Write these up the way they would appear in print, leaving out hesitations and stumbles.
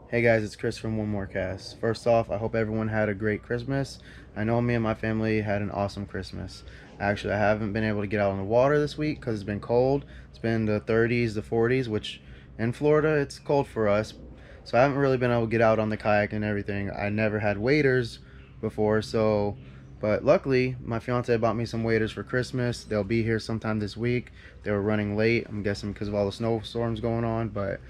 Hey guys, it's Chris from One More Cast. First off, I hope everyone had a great Christmas. I know me and my family had an awesome Christmas. Actually, I haven't been able to get out on the water this week because it's been cold. It's been the 30s, the 40s, which in Florida it's cold for us. So I haven't really been able to get out on the kayak and everything. I never had waders before, but luckily my fiance bought me some waders for Christmas. They'll be here sometime this week. They were running late, I'm guessing because of all the snowstorms going on, but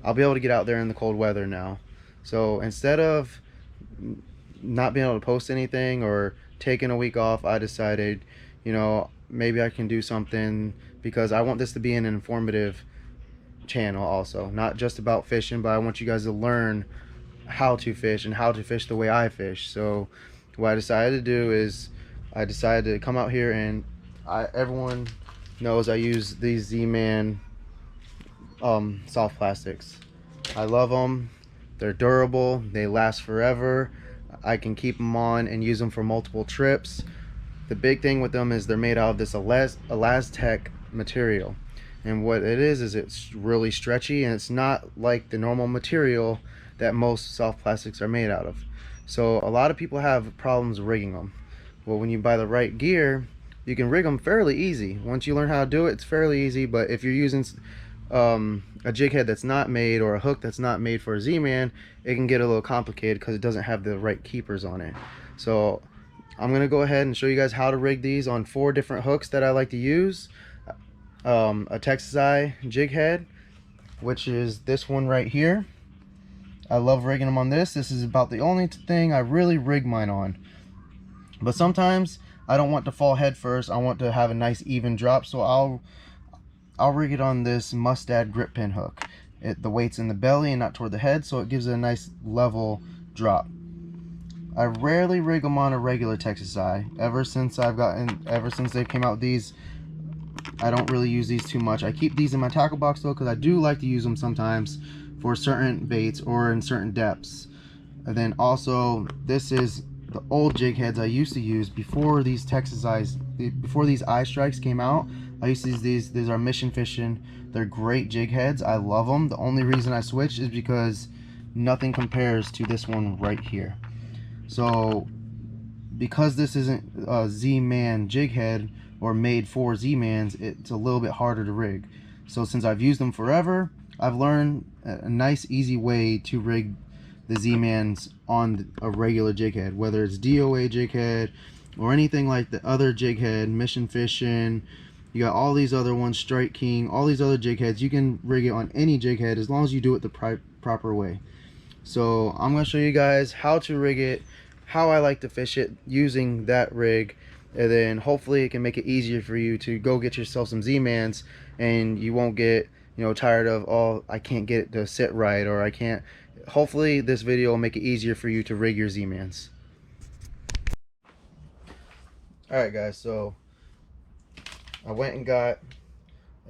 I'll be able to get out there in the cold weather now. So instead of not being able to post anything or taking a week off, I decided, maybe I can do something because I want this to be an informative channel also. Not just about fishing, but I want you guys to learn how to fish and how to fish the way I fish. So what I decided to do is I decided to come out here and everyone knows I use these Z-Man soft plastics. I love them. They're durable. They last forever. I can keep them on and use them for multiple trips. The big thing with them is they're made out of this elastec material, and what it is it's really stretchy, and it's not like the normal material that most soft plastics are made out of. So a lot of people have problems rigging them. Well, when you buy the right gear, you can rig them fairly easy. Once you learn how to do it, it's fairly easy. But if you're using a jig head that's not made, or a hook that's not made for a Z-Man, it can get a little complicated because it doesn't have the right keepers on it. So I'm gonna go ahead and show you guys how to rig these on 4 different hooks that I like to use. A Texas eye jig head, which is this one right here. I love rigging them on this. This is about the only thing I really rig mine on. But sometimes I don't want to fall head first. I want to have a nice even drop, so I'll rig it on this Mustad grip pin hook. The weight's in the belly and not toward the head, so it gives it a nice level drop. I rarely rig them on a regular Texas eye. Ever since they came out with these, I don't really use these too much. I keep these in my tackle box though, because I do like to use them sometimes for certain baits or in certain depths. And then also, this is the old jig heads I used to use before these Texas eyes, before these eye strikes came out. I used to use these. These are mission fishing. They're great jig heads. I love them. The only reason I switched is because nothing compares to this one right here. So because this isn't a Z-Man jig head or made for Z-Mans, it's a little bit harder to rig. So since I've used them forever, I've learned a nice easy way to rig the Z-Mans on a regular jig head, whether it's DOA jig head or anything like the other jig head, mission fishing. You got all these other ones, Strike King, all these other jig heads. You can rig it on any jig head as long as you do it the proper way. So I'm going to show you guys how to rig it, how I like to fish it using that rig, and then hopefully it can make it easier for you to go get yourself some Z-Mans, and you won't get tired of, oh, I can't get it to sit right, or I can't. Hopefully this video will make it easier for you to rig your Z-Mans. Alright guys, so I went and got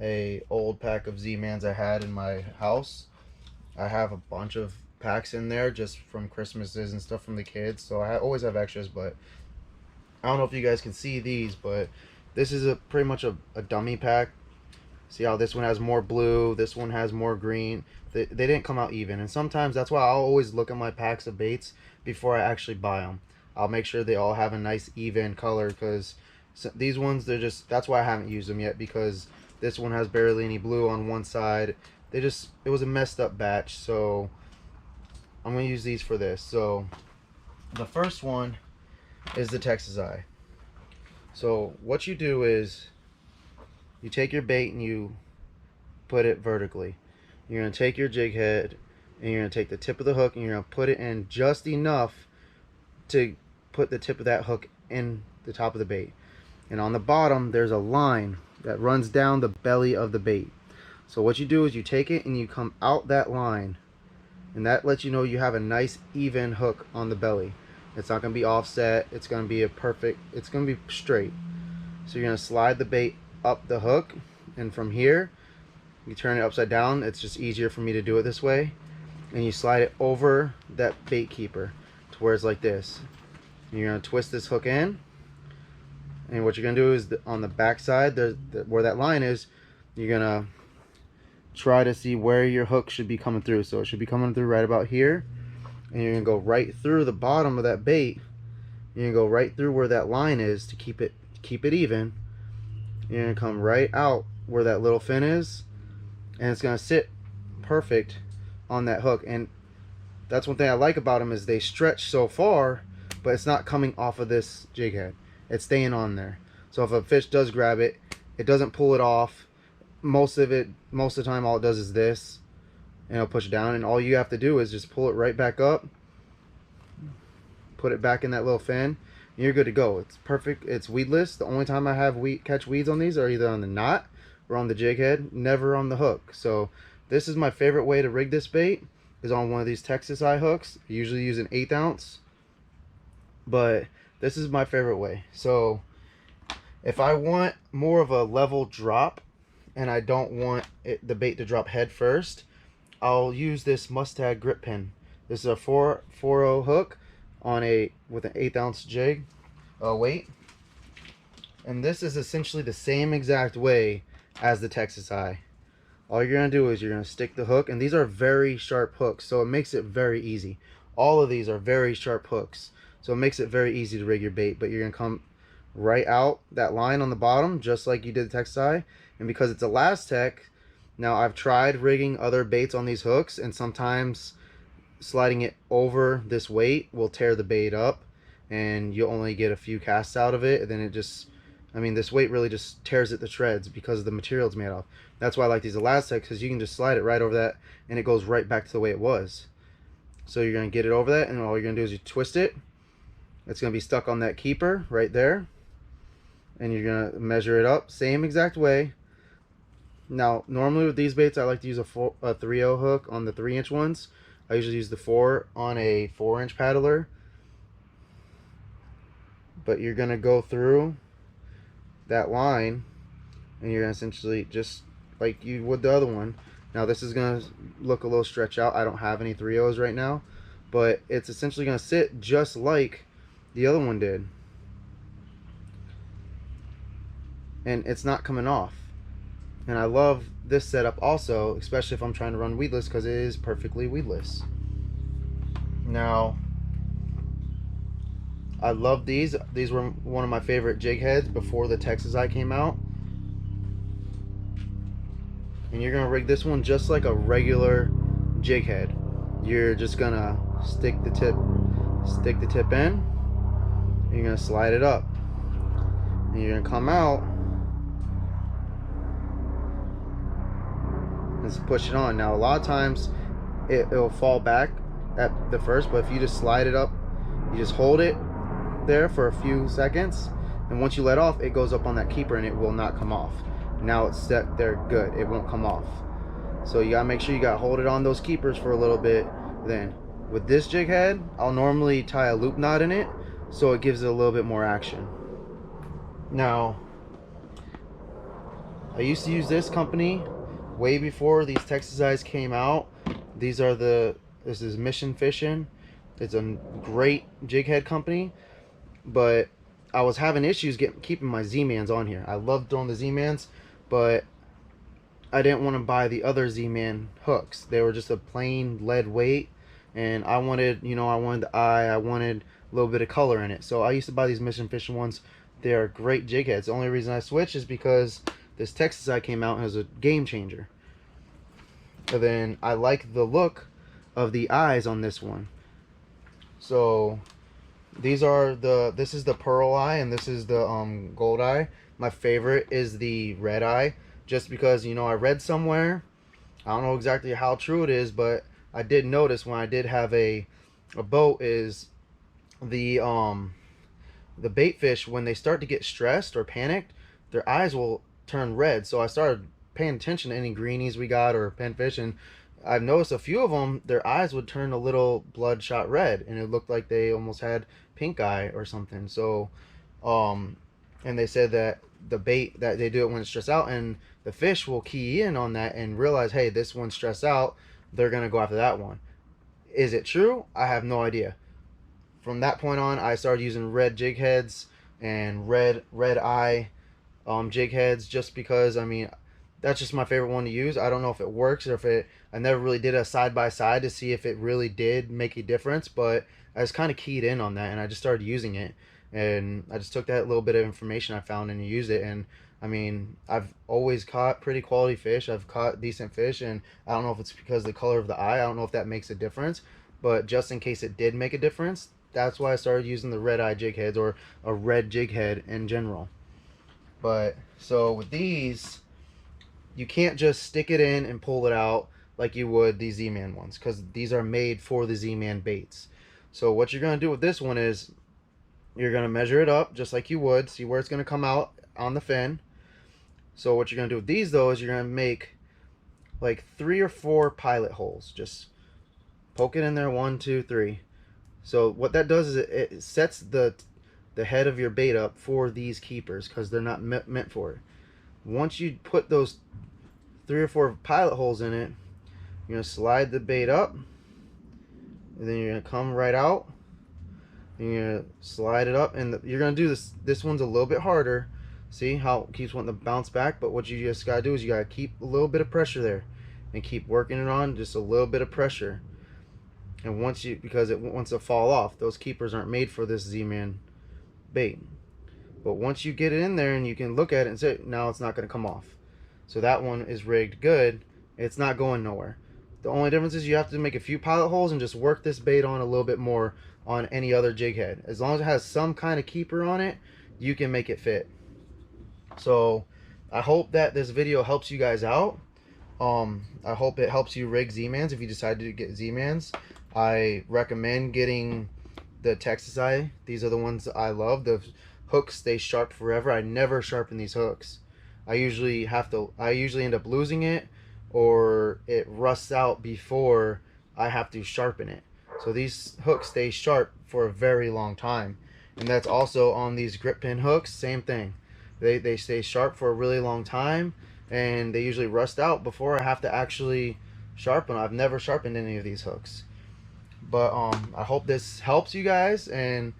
a old pack of Z-Mans I had in my house. I have a bunch of packs in there just from Christmases and stuff from the kids, so I always have extras. But I don't know if you guys can see these, but this is pretty much a dummy pack. See how this one has more blue, this one has more green. They didn't come out even, and sometimes that's why I'll always look at my packs of baits before I actually buy them. I'll make sure they all have a nice even color, because these ones, that's why I haven't used them yet, because this one has barely any blue on one side. It was a messed up batch, so I'm gonna use these for this. So the first one is the Texas eye. So what you do is you take your bait and you put it vertically. You're gonna take your jig head and you're gonna take the tip of the hook and you're gonna put it in just enough to put the tip of that hook in the top of the bait. And on the bottom there's a line that runs down the belly of the bait. So what you do is you take it and you come out that line, and that lets you know you have a nice even hook on the belly. It's not going to be offset. It's going to be it's going to be straight. So you're going to slide the bait up the hook, and from here you turn it upside down. It's just easier for me to do it this way, and you slide it over that bait keeper to where it's like this. And you're going to twist this hook in, and what you're going to do is on the back side, where that line is, you're going to try to see where your hook should be coming through. So it should be coming through right about here, and you're gonna go right through the bottom of that bait. You're gonna go right through where that line is to keep it even. You're gonna come right out where that little fin is, and it's gonna sit perfect on that hook. And that's one thing I like about them, is they stretch so far, but it's not coming off of this jig head. It's staying on there. So if a fish does grab it, it doesn't pull it off. Most of the time, all it does is this, and it'll push it down, and all you have to do is just pull it right back up, put it back in that little fin, and you're good to go. It's perfect. It's weedless. The only time I have catch weeds on these are either on the knot or on the jig head, never on the hook. So this is my favorite way to rig this bait, is on one of these Texas eye hooks. I usually use an 1/8 ounce, but this is my favorite way. So if I want more of a level drop and I don't want the bait to drop head first, I'll use this Mustad grip pin. This is a 4.0 hook on with an 1/8 ounce jig weight, and this is essentially the same exact way as the Texas eye. All you're gonna do is you're gonna stick the hook, and these are very sharp hooks, so it makes it very easy. All of these are very sharp hooks, so it makes it very easy to rig your bait. But you're gonna come right out that line on the bottom, just like you did the Texas eye. And because it's a Lastech, now I've tried rigging other baits on these hooks, and sometimes sliding it over this weight will tear the bait up, and you'll only get a few casts out of it. And then it just, I mean, this weight really just tears it to shreds because of the material it's made of. That's why I like these Elastics, because you can just slide it right over that, and it goes right back to the way it was. So you're going to get it over that, and all you're going to do is you twist it. It's going to be stuck on that keeper right there, and you're going to measure it up same exact way. Now normally with these baits I like to use a 3.0 hook on the 3-inch ones. I usually use the 4 on a 4-inch paddler, but you're going to go through that line, and you're going to essentially just like you would the other one. Now this is going to look a little stretch out. I don't have any 3.0s right now, but it's essentially going to sit just like the other one did, and it's not coming off. And I love this setup also, especially if I'm trying to run weedless, because it is perfectly weedless. Now I love these. These were one of my favorite jig heads before the Texas eye came out. And you're gonna rig this one just like a regular jig head. You're just gonna stick the tip in, and you're gonna slide it up, and you're gonna come out and just push it on. Now a lot of times it'll fall back at the first, but if you just slide it up, you just hold it there for a few seconds, and once you let off, it goes up on that keeper and it will not come off. Now it's set there good, it won't come off. So you gotta make sure you gotta hold it on those keepers for a little bit. Then with this jig head, I'll normally tie a loop knot in it, so it gives it a little bit more action. Now I used to use this company way before these Texas eyes came out. This is Mission Fishing. It's a great jig head company, but I was having issues keeping my Z-Mans on here. I love throwing the Z-Mans, but I didn't want to buy the other Z-Man hooks. They were just a plain lead weight, and I wanted, I wanted the eye, I wanted a little bit of color in it. So I used to buy these Mission Fishing ones. They are great jig heads. The only reason I switched is because this Texas eye came out as a game changer. And then I like the look of the eyes on this one. So this is the pearl eye, and this is the gold eye. My favorite is the red eye, just because I read somewhere, I don't know exactly how true it is, but I did notice when I did have a boat, is the bait fish, when they start to get stressed or panicked, their eyes will turn red. So I started paying attention to any greenies we got or pinfish, and I've noticed a few of them, their eyes would turn a little bloodshot red, and it looked like they almost had pink eye or something. So and they said that the bait, that they do it when it's stressed out, and the fish will key in on that and realize, hey, this one's stressed out, they're gonna go after that one. Is it true? I have no idea. From that point on, I started using red jig heads and red eye jig heads, just because, I mean, that's just my favorite one to use. I don't know if it works or if it. I never really did a side by side to see if it really did make a difference, but I was kind of keyed in on that, and I just started using it, and I just took that little bit of information I found and used it, and I mean, I've always caught pretty quality fish. I've caught decent fish, and I don't know if it's because of the color of the eye. I don't know if that makes a difference, but just in case it did make a difference, that's why I started using the red eye jig heads or a red jig head in general. But so with these, you can't just stick it in and pull it out like you would these Z-Man ones, because these are made for the Z-Man baits. So what you're going to do with this one is you're going to measure it up just like you would, see where it's going to come out on the fin. So what you're going to do with these though is you're going to make like 3 or 4 pilot holes. Just poke it in there, 1, 2, 3. So what that does is it sets the head of your bait up for these keepers, because they're not meant for it. Once you put those 3 or 4 pilot holes in it, you're going to slide the bait up, and then you're going to come right out, and you're going to slide it up, and you're going to do this one's a little bit harder. See how it keeps wanting to bounce back, but what you just got to do is you got to keep a little bit of pressure there and keep working it on, just a little bit of pressure. And once you, because it wants to fall off, those keepers aren't made for this Z-Man bait. But once you get it in there and you can look at it and say, now it's not going to come off. So that one is rigged good. It's not going nowhere. The only difference is you have to make a few pilot holes and just work this bait on a little bit more on any other jig head. As long as it has some kind of keeper on it, you can make it fit. So I hope that this video helps you guys out. I hope it helps you rig Z-Mans if you decide to get Z-Mans. I recommend getting the Texas Eye. These are the ones I love. The hooks stay sharp forever. I never sharpen these hooks. I usually end up losing it, or it rusts out before I have to sharpen it. So these hooks stay sharp for a very long time. And that's also on these grip pin hooks, same thing. They stay sharp for a really long time, and they usually rust out before I have to actually sharpen. I've never sharpened any of these hooks. But I hope this helps you guys, and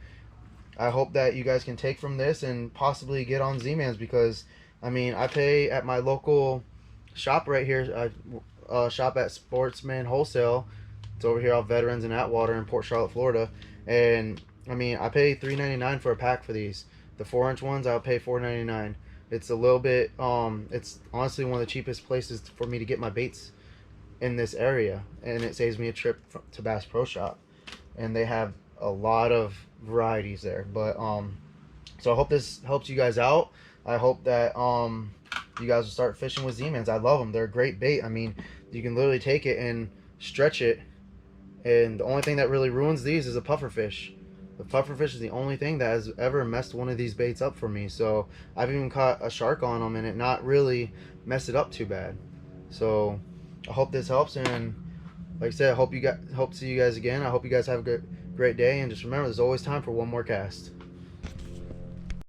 I hope that you guys can take from this and possibly get on Z-Mans, because I mean, I pay at my local shop right here. I shop at Sportsman Wholesale. It's over here off Veterans and Atwater in Port Charlotte, Florida. And I mean, I pay $3.99 for a pack for these. The 4-inch ones, I'll pay $4.99. It's a little bit. It's honestly one of the cheapest places for me to get my baits in this area, and it saves me a trip to Bass Pro Shop. And they have a lot of varieties there. But so I hope this helps you guys out. I hope that you guys will start fishing with Z-Mans. I love them. They're a great bait. I mean, you can literally take it and stretch it, and the only thing that really ruins these is a pufferfish. The pufferfish is the only thing that has ever messed one of these baits up for me. So I've even caught a shark on them and it not really messed it up too bad. So I hope this helps, and like I said, I hope to see you guys again. I hope you guys have a great day, and just remember, there's always time for one more cast.